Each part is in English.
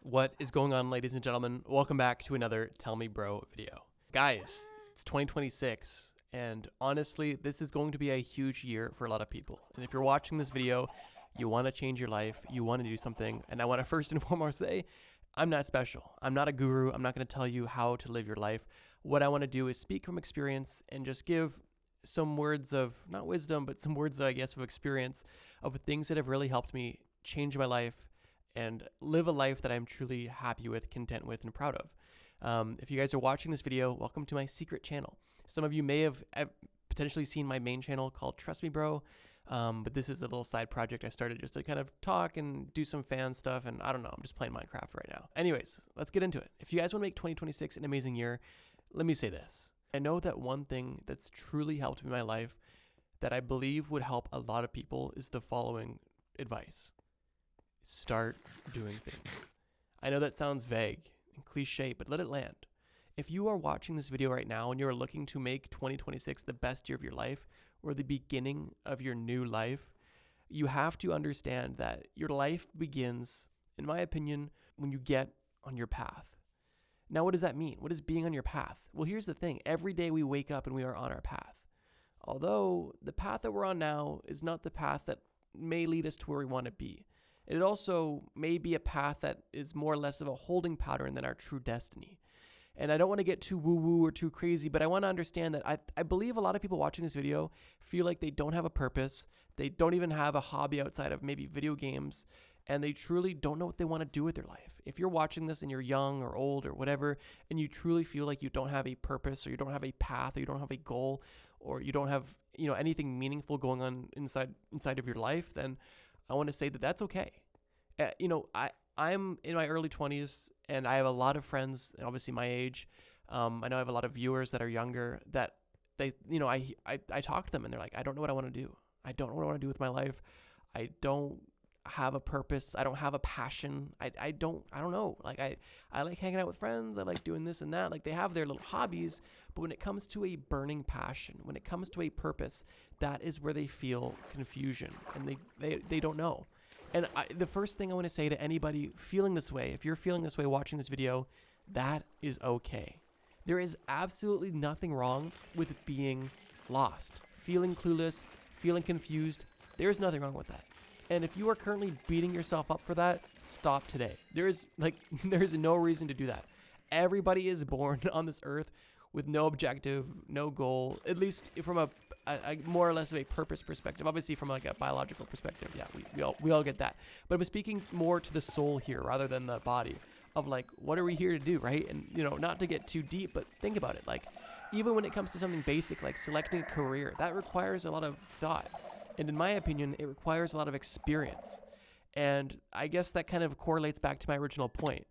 What is going on, ladies and gentlemen? Welcome back to another Tell Me Bro video. Guys, it's 2026, and honestly, this is going to be a huge year for a lot of people. And if you're watching this video, you want to change your life, you want to do something, and I want to first and foremost say, I'm not special. I'm not a guru. I'm not going to tell you how to live your life. What I want to do is speak from experience and just give some words of, not wisdom, but some words, I guess, of experience of things that have really helped me change my life and live a life that I'm truly happy with, content with, and proud of. If you guys are watching this video, welcome to my secret channel. Some of you may have potentially seen my main channel called Trust Me Bro, but this is a little side project I started just to kind of talk and do some fan stuff, and I don't know, I'm just playing Minecraft right now. Anyways, let's get into it. If you guys want to make 2026 an amazing year, let me say this. I know that one thing that's truly helped me in my life that I believe would help a lot of people is the following advice. Start doing things. I know that sounds vague and cliche, but let it land. If you are watching this video right now and you're looking to make 2026 the best year of your life or the beginning of your new life, you have to understand that your life begins, in my opinion, when you get on your path. Now, what does that mean? What is being on your path? Well, here's the thing. Every day we wake up and we are on our path. Although the path that we're on now is not the path that may lead us to where we want to be. It also may be a path that is more or less of a holding pattern than our true destiny. And I don't want to get too woo-woo or too crazy, but I want to understand that I believe a lot of people watching this video feel like they don't have a purpose. They don't even have a hobby outside of maybe video games, and they truly don't know what they want to do with their life. If you're watching this and you're young or old or whatever, and you truly feel like you don't have a purpose or you don't have a path or you don't have a goal or you don't have, anything meaningful going on inside of your life, then I want to say that that's okay. I'm in my early 20s and I have a lot of friends, obviously my age. I know I have a lot of viewers that are younger that they, I talk to them and they're like, I don't know what I want to do. I don't know what I want to do with my life. I don't have a purpose. I don't have a passion. I don't know. Like I like hanging out with friends. I like doing this and that. Like they have their little hobbies, but when it comes to a burning passion, when it comes to a purpose, that is where they feel confusion and they don't know. And the first thing I want to say to anybody feeling this way, if you're feeling this way watching this video, that is okay. There is absolutely nothing wrong with being lost, feeling clueless, feeling confused. There's nothing wrong with that. And if you are currently beating yourself up for that, stop today. There's no reason to do that. Everybody is born on this earth with no objective, no goal, at least from a more or less of a purpose perspective. Obviously from like a biological perspective, yeah, we all get that. But I'm speaking more to the soul here rather than the body of like, what are we here to do, right? And not to get too deep, but think about it. Like even when it comes to something basic like selecting a career, that requires a lot of thought. And in my opinion, it requires a lot of experience. And I guess that kind of correlates back to my original point.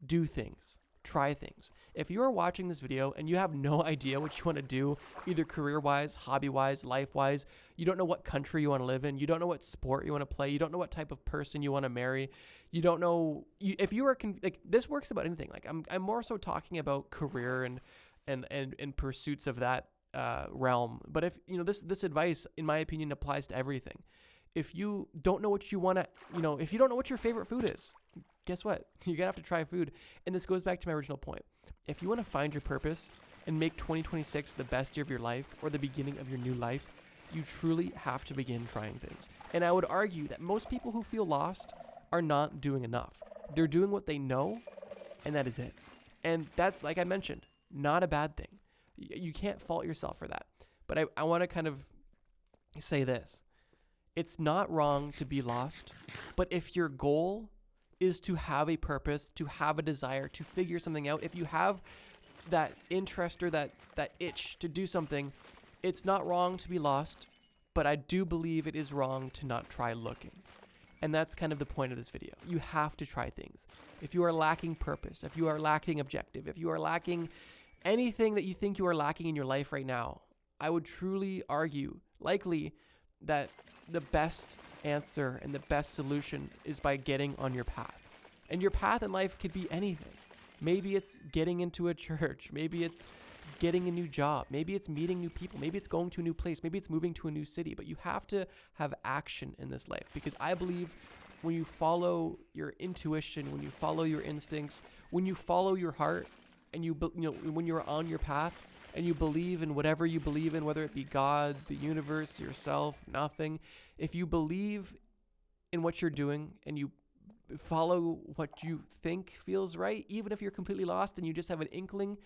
Do things. Try things. If you are watching this video and you have no idea what you want to do, either career-wise, hobby-wise, life-wise, you don't know what country you want to live in, you don't know what sport you want to play, you don't know what type of person you want to marry, you don't know, if you are, like, this works about anything. Like, I'm more so talking about career and pursuits of that realm. But if, this advice, in my opinion, applies to everything. If you don't know what you want to, if you don't know what your favorite food is, guess what? You're going to have to try food. And this goes back to my original point. If you want to find your purpose and make 2026 the best year of your life or the beginning of your new life, you truly have to begin trying things. And I would argue that most people who feel lost are not doing enough. They're doing what they know, and that is it. And that's, like I mentioned, not a bad thing. You can't fault yourself for that. But I want to kind of say this. It's not wrong to be lost, but if your goal is to have a purpose, to have a desire, to figure something out, if you have that interest or that itch to do something, it's not wrong to be lost, but I do believe it is wrong to not try looking. And that's kind of the point of this video. You have to try things. If you are lacking purpose, if you are lacking objective, if you are lacking anything that you think you are lacking in your life right now, I would truly argue, likely, that the best answer and the best solution is by getting on your path. And your path in life could be anything. Maybe it's getting into a church. Maybe it's getting a new job. Maybe it's meeting new people. Maybe it's going to a new place. Maybe it's moving to a new city. But you have to have action in this life, because I believe when you follow your intuition, when you follow your instincts, when you follow your heart, and when you're on your path and you believe in whatever you believe in, whether it be God, the universe, yourself, nothing, if you believe in what you're doing and you follow what you think feels right, even if you're completely lost and you just have an inkling,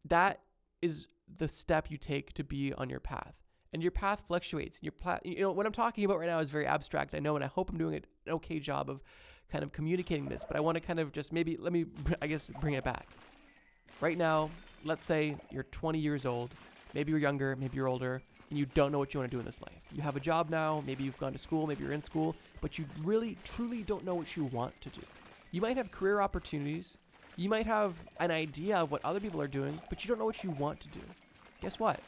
that is the step you take to be on your path. And your path fluctuates. What I'm talking about right now is very abstract, I know, and I hope I'm doing an okay job of kind of communicating this, but I want to kind of just bring it back. Right now, let's say you're 20 years old, maybe you're younger, maybe you're older, and you don't know what you want to do in this life. You have a job now, maybe you've gone to school, maybe you're in school, but you really, truly don't know what you want to do. You might have career opportunities, you might have an idea of what other people are doing, but you don't know what you want to do. Guess what?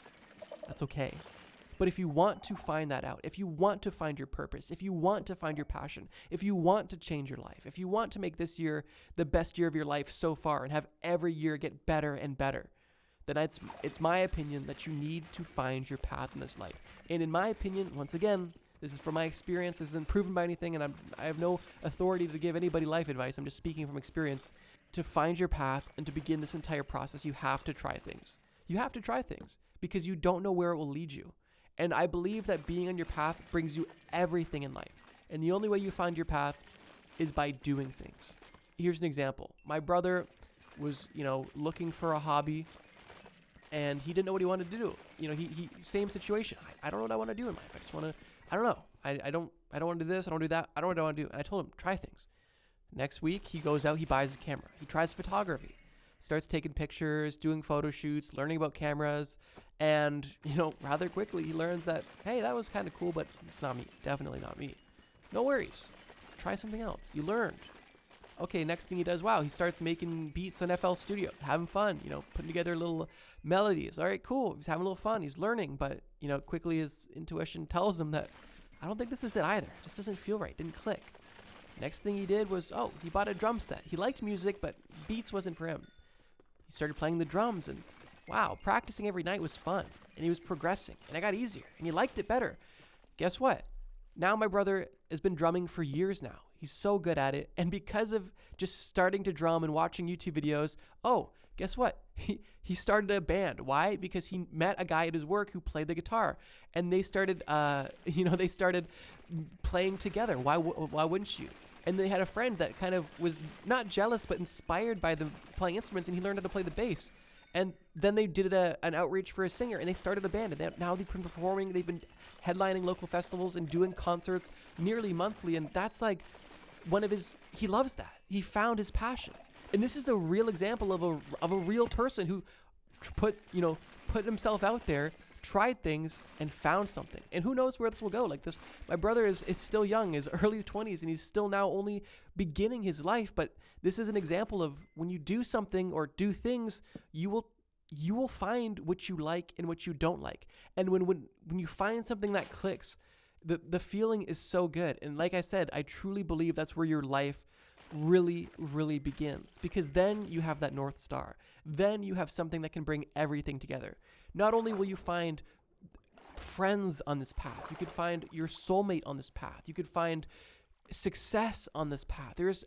That's okay. But if you want to find that out, if you want to find your purpose, if you want to find your passion, if you want to change your life, if you want to make this year the best year of your life so far and have every year get better and better, then it's my opinion that you need to find your path in this life. And in my opinion, once again, this is from my experience, this isn't proven by anything, and I have no authority to give anybody life advice, I'm just speaking from experience. To find your path and to begin this entire process, you have to try things. You have to try things because you don't know where it will lead you. And I believe that being on your path brings you everything in life. And the only way you find your path is by doing things. Here's an example. My brother was, looking for a hobby, and he didn't know what he wanted to do. He same situation. I don't know what I want to do in life. I just want to, I don't know. I don't want to do this. I don't do that. I don't know what I want to do. And I told him, try things. Next week, he goes out, he buys a camera. He tries photography, starts taking pictures, doing photo shoots, learning about cameras. And, rather quickly, he learns that, hey, that was kind of cool, but it's not me. Definitely not me. No worries. Try something else. You learned. Okay, next thing he does, wow, he starts making beats on FL Studio, having fun, putting together little melodies. All right, cool. He's having a little fun. He's learning, but, quickly his intuition tells him that, I don't think this is it either. It just doesn't feel right. Didn't click. Next thing he did was, he bought a drum set. He liked music, but beats wasn't for him. He started playing the drums, and wow, practicing every night was fun, and he was progressing, and it got easier, and he liked it better. Guess what? Now my brother has been drumming for years now. He's so good at it, and because of just starting to drum and watching YouTube videos, guess what? He started a band. Why? Because he met a guy at his work who played the guitar, and they started, they started playing together. Why wouldn't you? And they had a friend that kind of was not jealous, but inspired by them playing instruments, and he learned how to play the bass. And then they did an outreach for a singer, and they started a band. And now they've been performing. They've been headlining local festivals and doing concerts nearly monthly. And that's like he loves that. He found his passion. And this is a real example of a real person who put himself out there, tried things, and found something. And who knows where this will go. Like this, my brother is still young, his early 20s, and he's still now only beginning his life. But this is an example of when you do something or do things, you will find what you like and what you don't like. And when you find something that clicks, the feeling is so good. And like I said, I truly believe that's where your life really, really begins, because then you have that North Star. Then you have something that can bring everything together. Not only will you find friends on this path, you could find your soulmate on this path. You could find success on this path. There's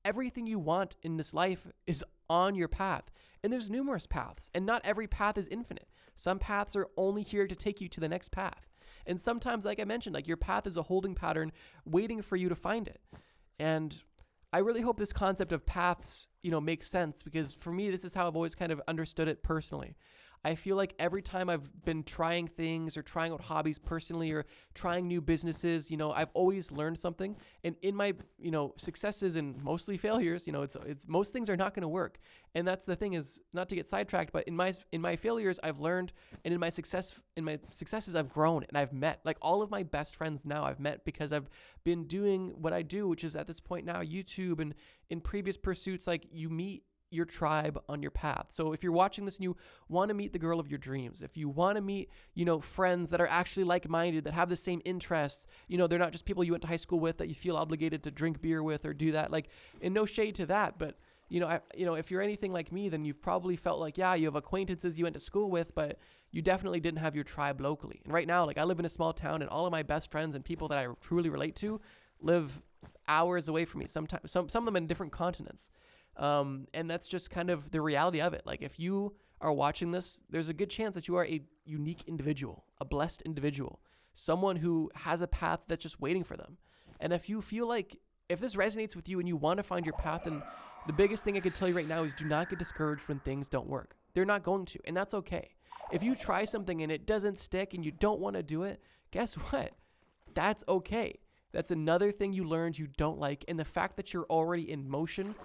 everything you want in this life is on your path. And there's numerous paths, and not every path is infinite. Some paths are only here to take you to the next path. And sometimes, like I mentioned, like your path is a holding pattern waiting for you to find it. And I really hope this concept of paths, makes sense, because for me, this is how I've always kind of understood it personally. I feel like every time I've been trying things or trying out hobbies personally or trying new businesses, I've always learned something. And in my, successes and mostly failures, it's most things are not going to work. And that's the thing, is not to get sidetracked, but in my failures, I've learned, and in my successes, I've grown, and I've met, like, all of my best friends now I've met because I've been doing what I do, which is at this point now YouTube, and in previous pursuits, like, you meet your tribe on your path. So if you're watching this and you want to meet the girl of your dreams, if you want to meet, friends that are actually like-minded, that have the same interests, they're not just people you went to high school with that you feel obligated to drink beer with or do that, like, and no shade to that, but if you're anything like me, then you've probably felt like, yeah, you have acquaintances you went to school with, but you definitely didn't have your tribe locally. And right now, like, I live in a small town, and all of my best friends and people that I truly relate to live hours away from me. Sometimes some of them in different continents. And that's just kind of the reality of it. Like if you are watching this, there's a good chance that you are a unique individual, a blessed individual, someone who has a path that's just waiting for them. And if you feel like, if this resonates with you and you want to find your path, then the biggest thing I could tell you right now is do not get discouraged when things don't work. They're not going to, and that's okay. If you try something and it doesn't stick and you don't want to do it, guess what? That's okay. That's another thing you learned you don't like. And the fact that you're already in motion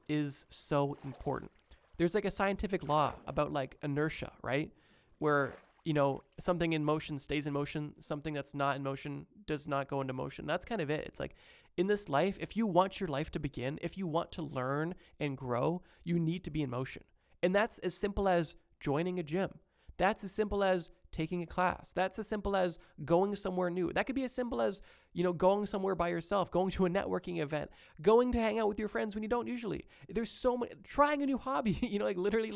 is so important. There's like a scientific law about like inertia, right? Where, you know, something in motion stays in motion. Something that's not in motion does not go into motion. That's kind of it. It's like in this life, if you want your life to begin, if you want to learn and grow, you need to be in motion. And that's as simple as joining a gym. That's as simple as taking a class. That's as simple as going somewhere new. That could be as simple as, you know, going somewhere by yourself, going to a networking event, going to hang out with your friends when you don't usually. There's so much, trying a new hobby, you know, like literally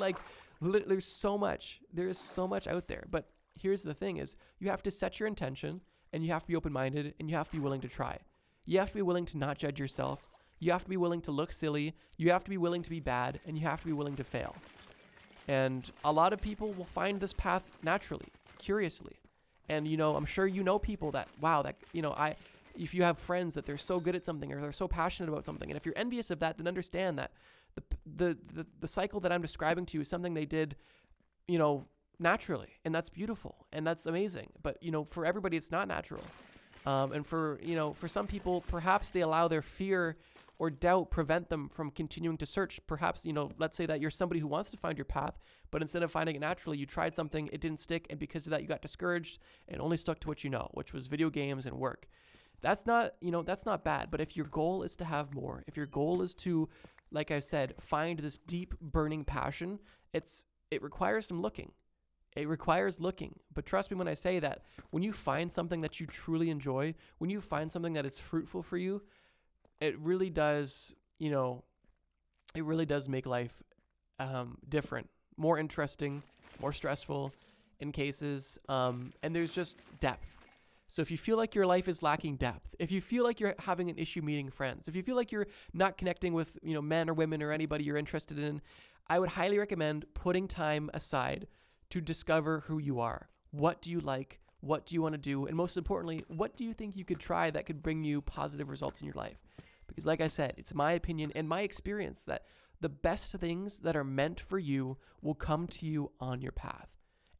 there's so much. There is so much out there. But here's the thing is you have to set your intention and you have to be open-minded and you have to be willing to try. You have to be willing to not judge yourself. You have to be willing to look silly. You have to be willing to be bad and you have to be willing to fail. And a lot of people will find this path naturally, curiously. And, you know, I'm sure you know people that, wow, that, you know, if you have friends that they're so good at something or they're so passionate about something, and if you're envious of that, then understand that the cycle that I'm describing to you is something they did, you know, naturally. And that's beautiful and that's amazing. But, you know, for everybody, it's not natural. And for, you know, for some people, perhaps they allow their fear or doubt prevent them from continuing to search. Perhaps, you know, let's say that you're somebody who wants to find your path, but instead of finding it naturally, you tried something, it didn't stick, and because of that, you got discouraged and only stuck to what you know, which was video games and work. That's not, you know, that's not bad. But if your goal is to have more, if your goal is to, like I said, find this deep burning passion, it requires some looking. It requires looking. But trust me when I say that when you find something that you truly enjoy, when you find something that is fruitful for you, it really does, you know, it really does make life different, more interesting, more stressful in cases. And there's just depth. So if you feel like your life is lacking depth, if you feel like you're having an issue meeting friends, if you feel like you're not connecting with, you know, men or women or anybody you're interested in, I would highly recommend putting time aside to discover who you are. What do you like? What do you want to do? And most importantly, what do you think you could try that could bring you positive results in your life? Because like I said, it's my opinion and my experience that the best things that are meant for you will come to you on your path.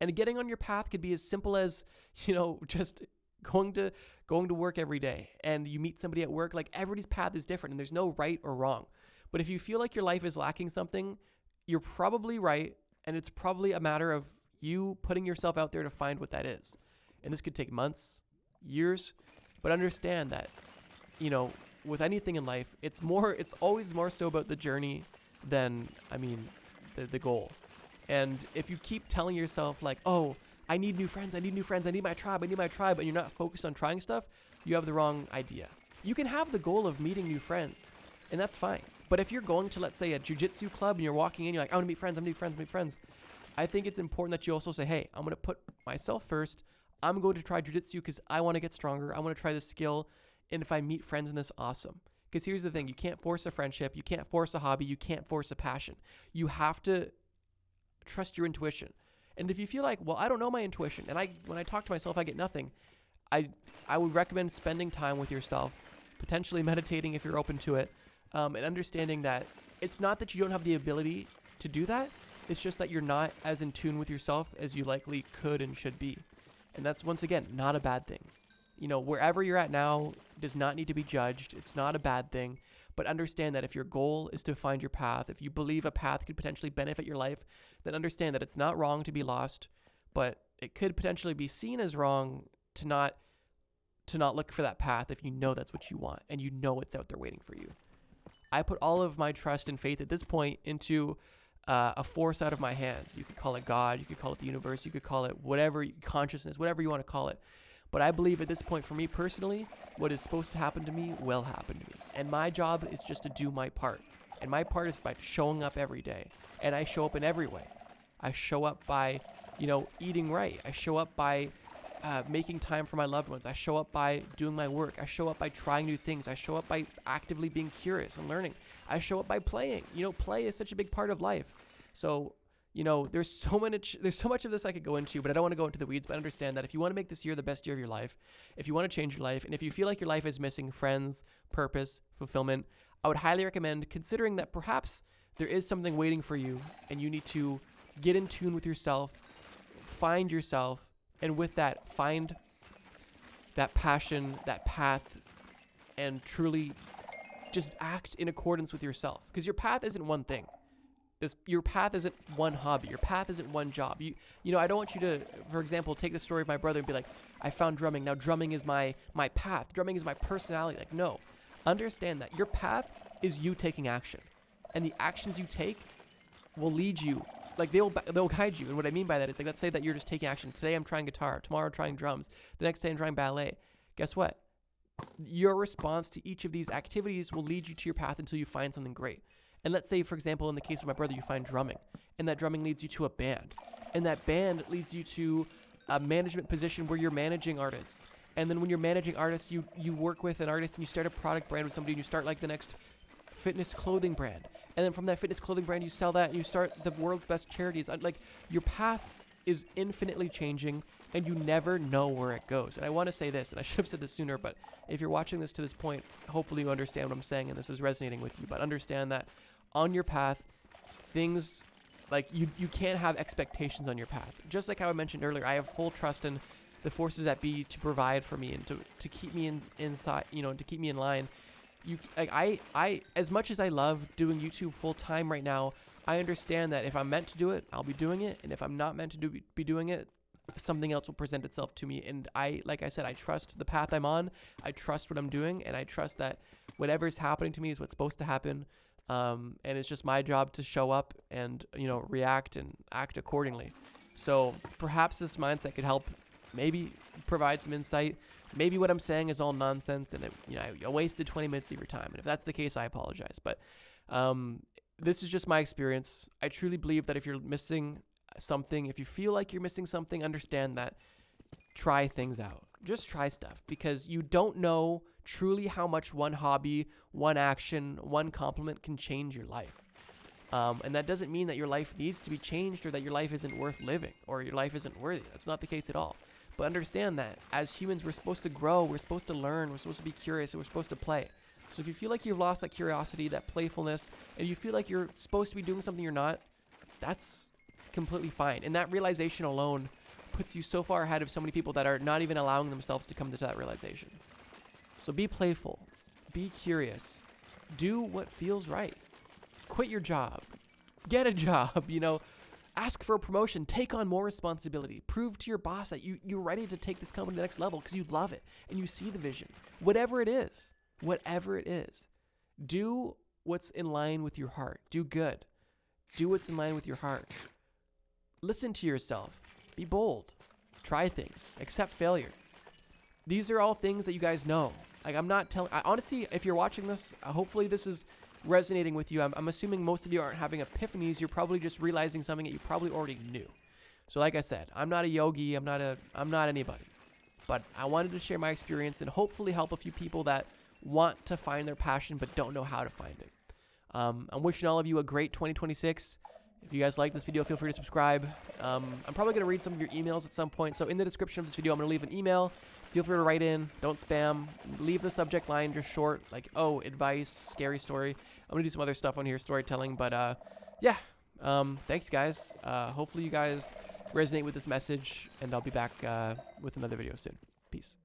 And getting on your path could be as simple as, you know, just going to work every day and you meet somebody at work. Like everybody's path is different and there's no right or wrong. But if you feel like your life is lacking something, you're probably right. And it's probably a matter of you putting yourself out there to find what that is. And this could take months, years, but understand that, you know, with anything in life, it's always more so about the journey than, the goal. And if you keep telling yourself like, oh, I need new friends, I need my tribe, and you're not focused on trying stuff, you have the wrong idea. You can have the goal of meeting new friends, and that's fine. But if you're going to, let's say, a jiu-jitsu club and you're walking in, you're like, I want to meet friends, I think it's important that you also say, hey, I'm going to put myself first. I'm going to try jiu-jitsu because I want to get stronger. I want to try this skill. And if I meet friends in this, awesome. Because here's the thing. You can't force a friendship. You can't force a hobby. You can't force a passion. You have to trust your intuition. And if you feel like, well, I don't know my intuition, and when I talk to myself, I get nothing, I would recommend spending time with yourself, potentially meditating if you're open to it, and understanding that it's not that you don't have the ability to do that. It's just that you're not as in tune with yourself as you likely could and should be. And that's, once again, not a bad thing. You know, wherever you're at now does not need to be judged. It's not a bad thing. But understand that if your goal is to find your path, if you believe a path could potentially benefit your life, then understand that it's not wrong to be lost, but it could potentially be seen as wrong to not look for that path if you know that's what you want and you know it's out there waiting for you. I put all of my trust and faith at this point into a force out of my hands. You could call it God, you could call it the universe, you could call it whatever, consciousness, whatever you want to call it. But I believe at this point for me personally, what is supposed to happen to me will happen to me. And my job is just to do my part. And my part is by showing up every day. And I show up in every way. I show up by, you know, eating right. I show up by making time for my loved ones. I show up by doing my work. I show up by trying new things. I show up by actively being curious and learning. I show up by playing. Play is such a big part of life. So, there's so much of this I could go into, but I don't want to go into the weeds. But understand that if you want to make this year the best year of your life, if you want to change your life, and if you feel like your life is missing friends, purpose, fulfillment, I would highly recommend considering that perhaps there is something waiting for you, and you need to get in tune with yourself, find yourself, and with that, find that passion, that path, and truly just act in accordance with yourself. Because your path isn't one thing. Your path isn't one hobby. Your path isn't one job. I don't want you to, for example, take the story of my brother and be like, I found drumming. Now drumming is my path. Drumming is my personality. Like, no. Understand that your path is you taking action. And the actions you take will lead you. Like, they'll guide you. And what I mean by that is, like, let's say that you're just taking action. Today I'm trying guitar. Tomorrow I'm trying drums. The next day I'm trying ballet. Guess what? Your response to each of these activities will lead you to your path until you find something great. And let's say, for example, in the case of my brother, you find drumming. And that drumming leads you to a band. And that band leads you to a management position where you're managing artists. And then when you're managing artists, you work with an artist and you start a product brand with somebody and you start like the next fitness clothing brand. And then from that fitness clothing brand, you sell that and you start the world's best charities. Like, your path is infinitely changing and you never know where it goes. And I want to say this, and I should have said this sooner, but if you're watching this to this point, hopefully you understand what I'm saying and this is resonating with you. But understand that on your path, things like you can't have expectations on your path. Just like how I mentioned earlier, I have full trust in the forces that be to provide for me and to keep me inside, to keep me in line. I as much as I love doing YouTube full time right now, I understand that if I'm meant to do it, I'll be doing it, and if I'm not meant to be doing it, something else will present itself to me. And like I said, I trust the path I'm on. I trust what I'm doing, and I trust that whatever's happening to me is what's supposed to happen. And it's just my job to show up and react and act accordingly. So perhaps this mindset could help, maybe provide some insight. Maybe what I'm saying is all nonsense and I wasted 20 minutes of your time. And if that's the case, I apologize. But this is just my experience. I truly believe that if you're missing something, if you feel like you're missing something, understand that. Try things out. Just try stuff, because you don't know truly how much one hobby, one action, one compliment can change your life. And that doesn't mean that your life needs to be changed or that your life isn't worth living or your life isn't worthy. That's not the case at all. But understand that as humans, we're supposed to grow, we're supposed to learn, we're supposed to be curious, and we're supposed to play. So if you feel like you've lost that curiosity, that playfulness, and you feel like you're supposed to be doing something you're not, that's completely fine. And that realization alone puts you so far ahead of so many people that are not even allowing themselves to come to that realization. So be playful, be curious, do what feels right. Quit your job, get a job, ask for a promotion, take on more responsibility, prove to your boss that you're ready to take this company to the next level because you love it and you see the vision. Whatever it is, do what's in line with your heart. Do good. Do what's in line with your heart. Listen to yourself. Be bold. Try things. Accept failure. These are all things that you guys know. Like, I'm not telling... honestly, if you're watching this, hopefully this is resonating with you. I'm assuming most of you aren't having epiphanies. You're probably just realizing something that you probably already knew. So like I said, I'm not a yogi. I'm not anybody. But I wanted to share my experience and hopefully help a few people that want to find their passion but don't know how to find it. I'm wishing all of you a great 2026. If you guys like this video, feel free to subscribe. I'm probably going to read some of your emails at some point. So in the description of this video, I'm going to leave an email. Feel free to write in. Don't spam. Leave the subject line just short, like, oh, advice, scary story. I'm going to do some other stuff on here, storytelling. But yeah, thanks, guys. Hopefully you guys resonate with this message, and I'll be back with another video soon. Peace.